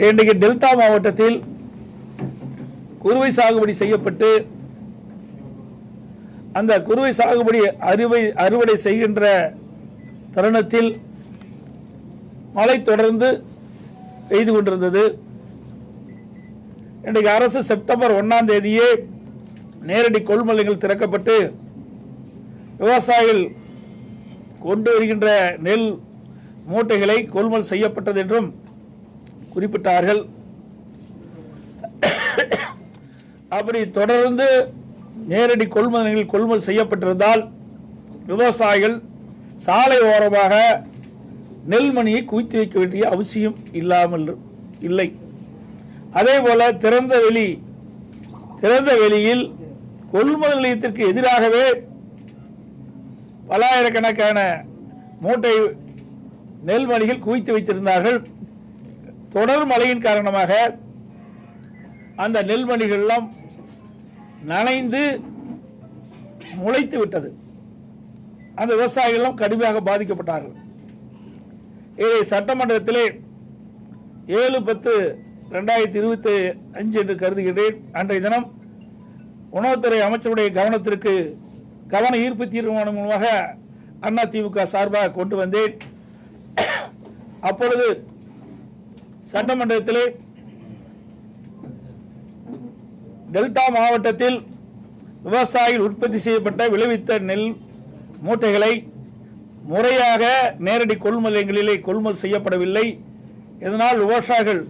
இன்றைக்கு டெல்டா மாவட்டத்தில் குறுவை சாகுபடி செய்யப்பட்டு அந்த குறுவை சாகுபடி அறுவடை செய்கின்ற தருணத்தில் மழை தொடர்ந்து பெய்து கொண்டிருந்தது. இன்றைக்கு அரசு செப்டம்பர் 1ஆம் தேதியே நேரடி கொள்முதல்கள் திறக்கப்பட்டு விவசாயிகள் கொண்டு வருகின்ற நெல் மூட்டைகளை கொள்முதல் செய்யப்பட்டது என்றும் குறிப்பிட்டார்கள். அப்படி தொடர்ந்து நேரடி கொள்முதல் செய்யப்பட்டிருந்தால் விவசாயிகள் சாலை ஓரமாக நெல்மணியை குவித்து வைக்க வேண்டிய அவசியம் இல்லாமல் இல்லை. அதே போல திறந்த வெளியில் கொள்முதல் நிலையத்திற்கு எதிராகவே பல்லாயிரக்கணக்கான மூட்டை நெல்மணிகள் குவித்து வைத்திருந்தார்கள். தொடர் மழையின் காரணமாக அந்த நெல்மணிகள் எல்லாம் நனைந்து முளைத்து விட்டது. அந்த விவசாயிகள் கடுமையாக பாதிக்கப்பட்டார்கள். இதை சட்டமன்றத்திலே 7/10/2025 என்று கருதுகிறேன். அன்றைய தினம் உணவுத்துறை அமைச்சருடைய கவனத்திற்கு கவன ஈர்ப்பு தீர்மானம் மூலமாக அதிமுக சார்பாக கொண்டு வந்தேன். அப்பொழுது சட்டமன்றத்திலே டெல்டா மாவட்டத்தில் விவசாயிகள் உற்பத்தி செய்யப்பட்ட விளைவித்த நெல் மூட்டைகளை முறையாக நேரடி கொள்முதலிலே கொள்முதல் செய்யப்படவில்லை. இதனால் விவசாயிகள்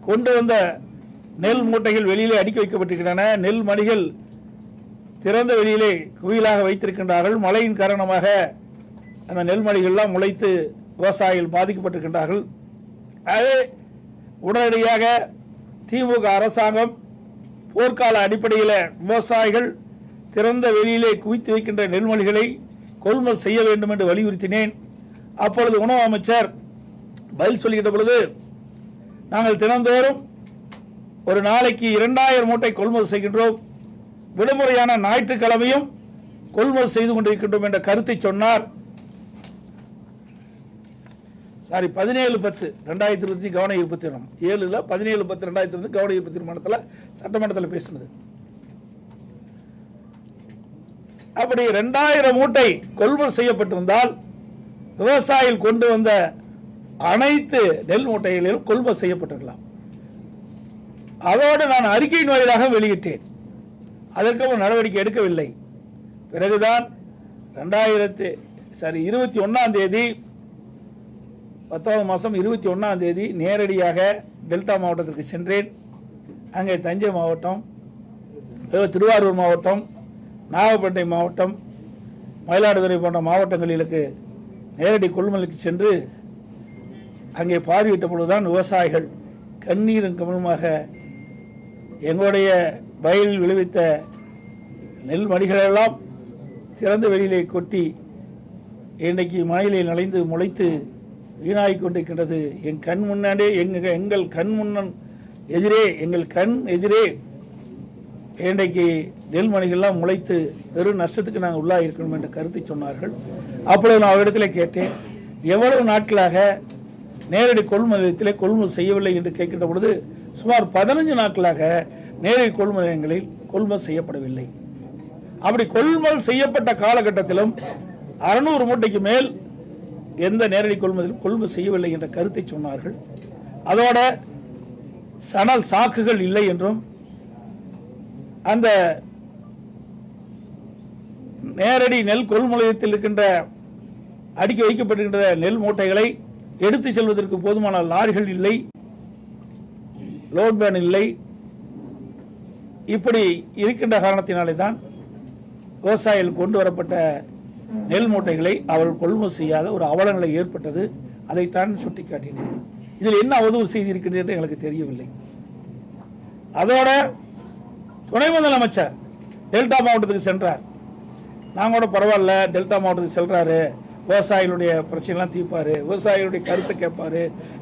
கொண்டு வந்த நெல் மூட்டைகள் வெளியிலே அடுக்கி வைக்கப்பட்டிருக்கின்றன. நெல் மணிகள் திறந்த வெளியிலே குவியலாக வைத்திருக்கின்றார்கள். மழையின் காரணமாக அந்த நெல் மணிகள்லாம் முளைத்து விவசாயிகள் பாதிக்கப்பட்டிருக்கின்றார்கள். அதே உடனடியாக திமுக அரசாங்கம் போர்க்கால அடிப்படையில் விவசாயிகள் திறந்த வெளியிலே குவித்து வைக்கின்ற நெல்மணிகளை கொள்முதல் செய்ய வேண்டும் என்று வலியுறுத்தினேன். அப்பொழுது உணவு அமைச்சர் பதில் சொல்கின்ற பொழுது, நாங்கள் தினந்தோறும் ஒரு நாளைக்கு 2000 மூட்டை கொள்முதல் செய்கின்றோம், விடுமுறையான ஞாயிற்றுக்கிழமையும் கொள்முதல் செய்து கொண்டிருக்கின்றோம் என்ற கருத்தை சொன்னார். 17/10/2020 கவன ஈர்ப்பு தீர்மானம் 17/10/2020 கவன ஈர்ப்பு தீர்மானத்தில் சட்டமன்றத்தில் பேசினது. அப்படி 2000 மூட்டை கொள்முதல் செய்யப்பட்டிருந்தால் விவசாயிகள் கொண்டு வந்த அனைத்து நெல் மூட்டைகளிலும் கொள்முதல் செய்யப்பட்டிருக்கலாம். அதோடு நான் அறிக்கையின் வாயிலாக வெளியிட்டேன். அதற்கு நடவடிக்கை எடுக்கவில்லை. பிறகுதான் 21ஆம் தேதி 10ஆம் மாதம் 21ஆம் தேதி நேரடியாக டெல்டா மாவட்டத்திற்கு சென்றேன். அங்கே தஞ்சை மாவட்டம், திருவாரூர் மாவட்டம், நாகப்பட்டினம் மாவட்டம், மயிலாடுதுறை போன்ற மாவட்டங்களுக்கு நேரடி கொள்முதலுக்கு சென்று அங்கே பார்வையிட்ட பொழுதுதான் விவசாயிகள் கண்ணீரும் கவனமாக எங்களுடைய வயலில் விளைவித்த நெல் மணிகளெல்லாம் திறந்த வெளியிலே கொட்டி இன்றைக்கு மழையிலே நனைந்து முளைத்து வீணாகி கொண்டிருக்கின்றது. என் கண் முன்னாடியே எங்கள் கண் எதிரே இன்றைக்கு நெல்மணிகள்லாம் முளைத்து பெரும் நஷ்டத்துக்கு நாங்கள் உள்ளாக இருக்கணும் என்ற கருத்தை சொன்னார்கள். அப்பொழுது நான் அவரிடத்தில் கேட்டேன், எவ்வளவு நாட்களாக நேரடி கொள்முதலத்திலே கொள்முதல் செய்யவில்லை என்று கேட்கின்ற பொழுது சுமார் 15 நாட்களாக நேரடி கொள்முதல் நிலையங்களில் கொள்முதல் செய்யப்படவில்லை. அப்படி கொள்முதல் செய்யப்பட்ட காலகட்டத்திலும் 600 மூட்டைக்கு மேல் எந்த நேரடி கொள்முதல் செய்யவில்லை என்ற கருத்தை சொன்னார்கள். அதோட சணல் சாக்குகள் இல்லை என்றும் அந்த நேரடி நெல் கொள்முதலத்தில் இருக்கின்ற அடுக்கி வைக்கப்பட்டிருக்கின்ற நெல் மூட்டைகளை எடுத்து செல்வதற்கு போதுமான லாரிகள் இல்லை, லோட் பேன் இல்லை. இப்படி இருக்கின்ற காரணத்தினாலே தான் விவசாயிகள் கொண்டு வரப்பட்ட நெல் மூட்டைகளை அவர்கள் கொள்முதல் செய்யாத ஒரு அவலநிலை ஏற்பட்டது. அதைத்தான் சுட்டிக்காட்டினேன். இதில் என்ன அவதூறு செய்தி இருக்கிறது என்று எங்களுக்கு தெரியவில்லை. அதோட துணை முதலமைச்சர் டெல்டா மாவட்டத்துக்கு சென்றார். நாங்கள் கூட பரவாயில்ல, டெல்டா மாவட்டத்துக்கு செல்றாரு, விவசாயிகளுடைய பிரச்சனைலாம் தீர்ப்பார், விவசாயிகளுடைய கருத்தை கேட்பார்,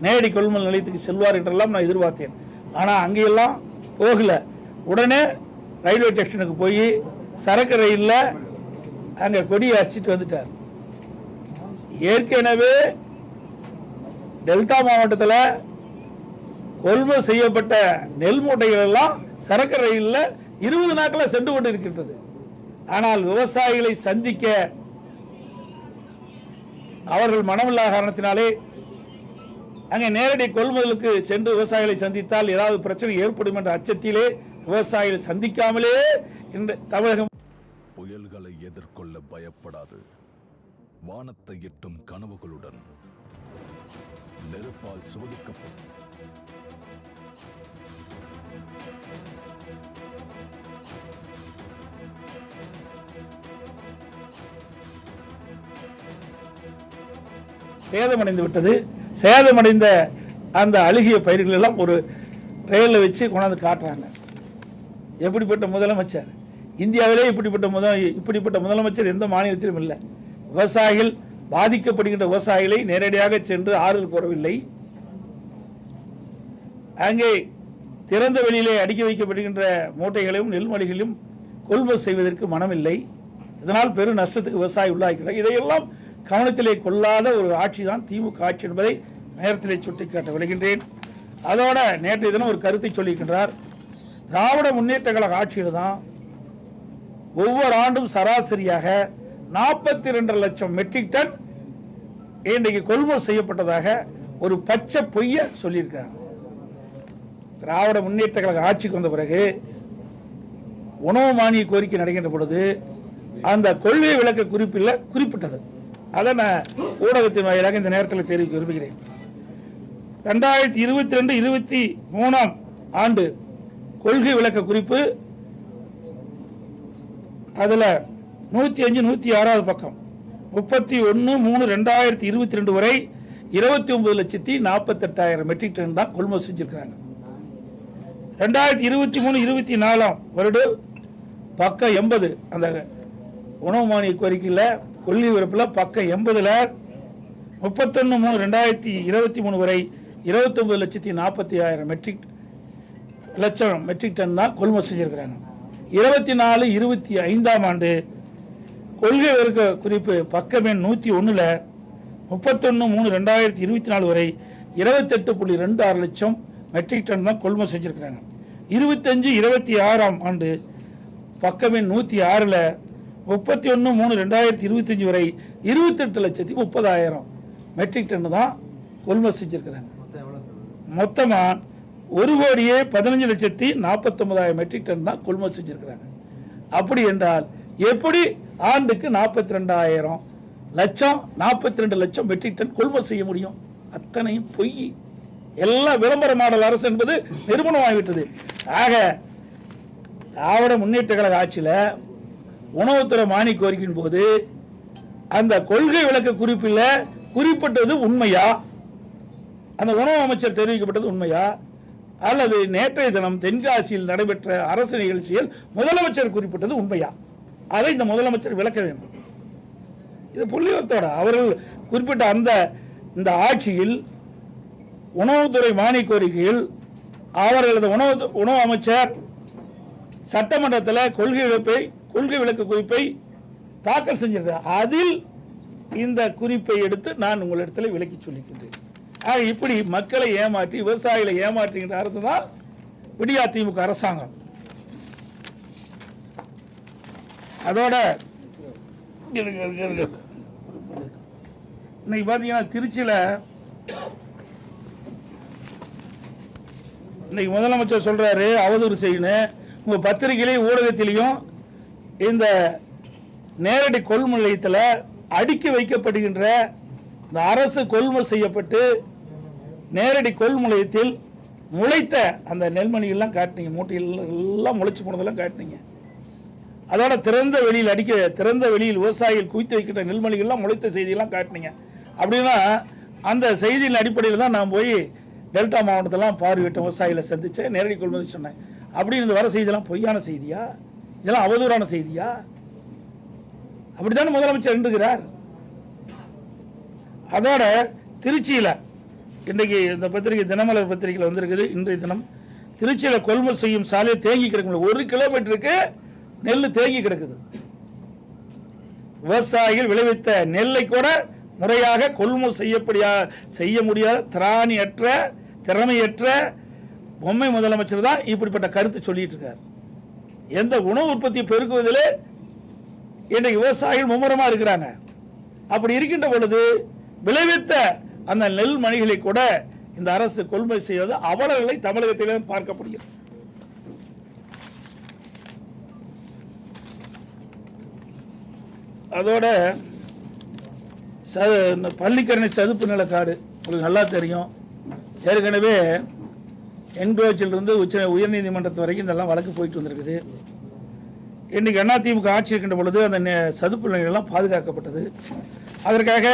நேரடி கொள்முதல் நிலையத்துக்கு செல்வார் என்றெல்லாம் நான் எதிர்பார்த்தேன். ஆனால் அங்கெல்லாம் போகல. உடனே ரயில்வே ஸ்டேஷனுக்கு போய் சரக்கு ரயிலில் அங்கே கொடியை அடிச்சிட்டு வந்துட்டார். ஏற்கனவே டெல்டா மாவட்டத்தில் கொள்முதல் செய்யப்பட்ட நெல் மூட்டைகள் எல்லாம் சரக்கு ரயிலில் 20 நாட்களில் சென்று கொண்டு இருக்கின்றது. ஆனால் விவசாயிகளை சந்திக்க அவர்கள் மனமில்லா காரணத்தினாலே அங்கே நேரடி கொள்முதலுக்கு சென்று விவசாயிகளை சந்தித்தால் ஏதாவது பிரச்சனை ஏற்படும் என்ற அச்சத்திலே விவசாயிகள் சந்திக்காமலே இன்று தமிழகம் புயல்களை எதிர்கொள்ள பயப்படாது. வானத்தை எட்டும் கனவுகளுடன் நெருப்பால் சோதிக்கப்படும் சேதமடைந்து விட்டது. சேதமடைந்த அந்த அழுகிய பயிர்கள் எல்லாம் ஒரு ட்ரெயினில் வச்சு கொண்டாந்து காட்டுறாங்க. எப்படிப்பட்ட முதலமைச்சர்! இந்தியாவிலே இப்படிப்பட்ட முதலமைச்சர் எந்த மாநிலத்திலும் இல்லை. விவசாயிகள் பாதிக்கப்படுகின்ற விவசாயிகளை நேரடியாக சென்று ஆறுதல் கூறவில்லை. அங்கே திறந்த வெளியிலே அடுக்கி வைக்கப்படுகின்ற மூட்டைகளையும் நெல்மணிகளையும் கொள்முதல் செய்வதற்கு மனமில்லை. இதனால் பெரும் நஷ்டத்துக்கு விவசாயி உள்ளாகிறார். இதையெல்லாம் கவனத்திலே கொள்ளாத ஒரு ஆட்சி தான் திமுக ஆட்சி என்பதை நேரத்திலே சுட்டிக்காட்ட விளைகின்றேன். அதோட நேற்றைய தினம் ஒரு கருத்தை சொல்லியிருக்கின்றார். திராவிட முன்னேற்ற கழக ஆட்சியில் தான் ஒவ்வொரு ஆண்டும் சராசரியாக 42 லட்சம் மெட்ரிக் டன் இன்றைக்கு கொள்முதல் செய்யப்பட்டதாக ஒரு பச்சை பொய்ய சொல்லியிருக்காங்க. திராவிட முன்னேற்ற கழக ஆட்சிக்கு வந்த பிறகு உணவு மானிய கோரிக்கை நடக்கின்ற பொழுது அந்த கொள்கை விளக்க குறிப்பில் குறிப்பிட்டது. அதை நான் ஊடகத்தின் வாயிலாக இந்த நேரத்தில் தெரிவிக்க விரும்புகிறேன். 2022-23 ஆண்டு கொள்கை விளக்க குறிப்பு அதில் 105-106 பக்கம் 31/3/2022 வரை 29,48,000 மெட்ரிக் டன் தான் கொள்முதல் செஞ்சிருக்கிறாங்க. 2023-24 வருடம் பக்கம் 80 அந்த உணவு மானிய கோரிக்கையில் கொள்கை விருப்பில் பக்கம் 80ல் 31/3/2023 வரை 29,40,000 மெட்ரிக் டன் தான் கொள்முதல் செஞ்சிருக்கிறாங்க. 24-25 ஆண்டு கொள்கை விளக்க குறிப்பு பக்கம் எண் 101ல் 31/3/2024 வரை 28.26 லட்சம் மெட்ரிக் டன் தான் கொள்முதல் செஞ்சிருக்கிறாங்க. 25-26 ஆண்டு பக்கம் எண் 106ல் 31/3/2025 வரை 28,30,000 மெட்ரிக் டன் தான் கொள்முதல் செஞ்சிருக்கிறாங்க. மொத்தமா 1,15,49,000 மெட்ரிக் டன் தான் கொள்முதல் செஞ்சிருக்கிறாங்க. அப்படி என்றால் எப்படி ஆண்டுக்கு 42 லட்சம் மெட்ரிக் டன் கொள்முதல் செய்ய முடியும்? அத்தனையும் பொய். எல்லாம் விளம்பர மாடல் அரசு என்பது நிரூபணமாகிவிட்டது. ஆக திராவிட முன்னேற்ற கழக ஆட்சியில் உணவுத்துறை மானிய கோரிக்கையின் போது அந்த கொள்கை விளக்க குறிப்பில் குறிப்பிட்டது உண்மையா? அந்த உணவு அமைச்சர் தெரிவிக்கப்பட்டது உண்மையா? அல்லது நேற்றைய தினம் தென்காசியில் நடைபெற்ற அரசு நிகழ்ச்சியில் முதலமைச்சர் குறிப்பிட்டது உண்மையா? அதை இந்த முதலமைச்சர் விளக்க வேண்டும். இது புள்ளிவரத்தோட அவர்கள் குறிப்பிட்ட இந்த ஆட்சியில் உணவுத்துறை மானிய கோரிக்கையில் அவர்களது உணவு அமைச்சர் சட்டமன்றத்தில் கொள்கை விளக்க குறிப்பை தாக்கல் செஞ்சிருக்கிறார். அதில் இந்த குறிப்பை எடுத்து நான் உங்களிடத்தில் விளக்கி சொல்லிக்கின்றேன். இப்படி மக்களை ஏமாற்றி விவசாயிகளை ஏமாற்றுகின்ற அரசு தான் விடியா திமுக அரசாங்கம். அதோட இன்னைக்கு பார்த்தீங்கன்னா திருச்சியில் இன்னைக்கு முதலமைச்சர் சொல்றாரு அவதூறு செய்யணும். உங்க பத்திரிகையிலையும் ஊடகத்திலையும் இந்த நேரடி கொள்முதல் நிலையத்தில் அடுக்கி வைக்கப்படுகின்ற இந்த அரசு கொள்முதல் செய்யப்பட்டு நேரடி கொள்முதல் நிலையத்தில் முளைத்த அந்த நெல்மணிகள்லாம் காட்டினீங்க. மூட்டைகள் எல்லாம் முளைச்சு போனதெல்லாம் காட்டினீங்க. அதோட திறந்த வெளியில் விவசாயிகள் குவித்து வைக்கின்ற நெல்மணிகள்லாம் முளைத்த செய்தியெல்லாம் காட்டினீங்க. அப்படின்னா அந்த செய்தியின் அடிப்படையில் தான் நான் போய் டெல்டா மாவட்டத்தெல்லாம் பார்வையிட்ட விவசாயிகளை சந்திச்சேன், நேரடி கொள்முதல் சொன்னேன். அப்படி இருந்து வர செய்தியெல்லாம் பொய்யான செய்தியா? இதெல்லாம் அவதூறான செய்தியா? அப்படித்தானே முதலமைச்சர் இருக்கிறார். அதோட திருச்சியில் இன்றைக்கு இந்த பத்திரிகை தினமலர் பத்திரிகையில் வந்திருக்குது. இன்றைய தினம் திருச்சியில் கொள்முதல் செய்யும் சாலையை தேங்கி கிடக்குது. 1 கிலோமீட்டருக்கு நெல் தேங்கி கிடக்குது. விவசாயிகள் விளைவித்த நெல்லை கூட முறையாக கொள்முதல் செய்ய முடியாத திராணியற்ற திறமையற்ற பொம்மை முதலமைச்சர் தான் இப்படிப்பட்ட கருத்து சொல்லிட்டு இருக்கார். எந்த உணவு உற்பத்தியை பெருக்குவதில் இன்றைக்கு விவசாயிகள் மும்முரமா இருக்கிறாங்க. அப்படி இருக்கின்ற பொழுது விளைவித்த அந்த நெல் மணிகளை கூட இந்த அரசு கொள்முதல் செய்வது அவலங்களை தமிழகத்திலே பார்க்கப்படுகிறது. அதோட பள்ளிக்கரணை சதுப்பு நில காடு உங்களுக்கு நல்லா தெரியும். ஏற்கனவே என்கோச்சிலிருந்து உயர்நீதிமன்றத்து வரைக்கும் இதெல்லாம் வழக்கு போயிட்டு வந்திருக்குது. இன்றைக்கு அதிமுக ஆட்சி இருக்கின்ற பொழுது அந்த சதுப்பு நிலையெல்லாம் பாதுகாக்கப்பட்டது. அதற்காக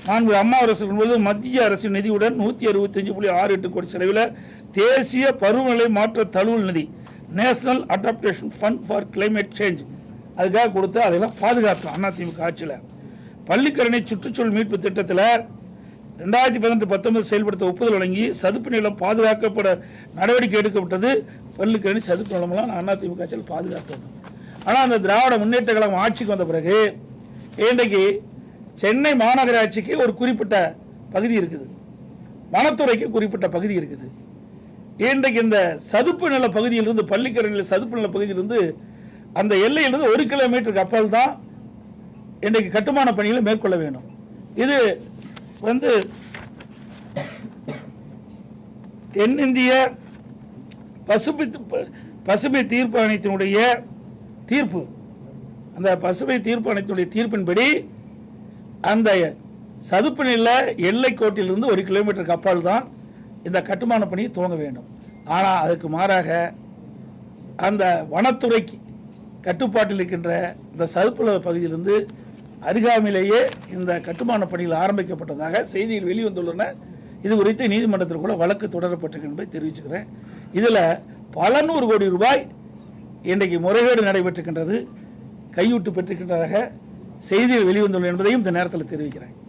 நான்கு அம்மா அரசு என்பது மத்திய அரசின் நிதியுடன் 165.68 கோடி செலவில் தேசிய பருவநிலை மாற்ற தழுவல் நிதி national adaptation fund for climate change அதுக்காக கொடுத்து அதெல்லாம் பாதுகாத்தோம் அதிமுக ஆட்சியில். பள்ளிக்கரணை சுற்றுச்சூழல் மீட்பு திட்டத்தில் 2018-19 செயல்படுத்த ஒப்புதல் வழங்கி சதுப்பு நிலம் பாதுகாக்கப்பட நடவடிக்கை எடுக்கப்பட்டது. பள்ளிக்கரணை சதுப்பு நிலமெல்லாம் அதிமுக ஆட்சியில் பாதுகாத்தது. ஆனால் அந்த திராவிட முன்னேற்ற கழகம் ஆட்சிக்கு வந்த பிறகு இன்றைக்கு சென்னை மாநகராட்சிக்கு ஒரு குறிப்பிட்ட பகுதி இருக்குது, வனத்துறைக்கு குறிப்பிட்ட பகுதி இருக்குது. இன்றைக்கு இந்த சதுப்பு நில பகுதியிலிருந்து பள்ளிக்கரணையில் சதுப்பு நில பகுதியிலிருந்து அந்த எல்லையிலிருந்து 1 கிலோமீட்டருக்கு அப்பால் தான் இன்றைக்கு கட்டுமான பணிகளை மேற்கொள்ள வேண்டும். இது தென்னிந்திய பசுமை தீர்ப்பு ஆணையத்தினுடைய தீர்ப்பு. அந்த பசுமை தீர்ப்பு ஆணையத்தினுடைய தீர்ப்பின்படி அந்த சதுப்பு நில எல்லை கோட்டிலிருந்து 1 கிலோமீட்டருக்கு அப்பால் தான் இந்த கட்டுமான பணியை துவங்க வேண்டும். ஆனால் அதுக்கு மாறாக அந்த வனத்துறைக்கு கட்டுப்பாட்டில் இருக்கின்ற இந்த சதுப்பு நில பகுதியிலிருந்து அருகாமையிலேயே இந்த கட்டுமான பணிகள் ஆரம்பிக்கப்பட்டதாக செய்திகள் வெளிவந்துள்ளன. இது குறித்து நீதிமன்றத்தில் கூட வழக்கு தொடரப்பட்டிருக்கு என்பதை தெரிவிச்சுக்கிறேன். இதில் பல 100 கோடி ரூபாய் இன்றைக்கு முறைகேடு நடைபெற்றிருக்கின்றது, கையூட்டு பெற்றிருக்கின்றதாக செய்திகள் வெளிவந்துள்ளன என்பதையும் இந்த நேரத்தில் தெரிவிக்கிறேன்.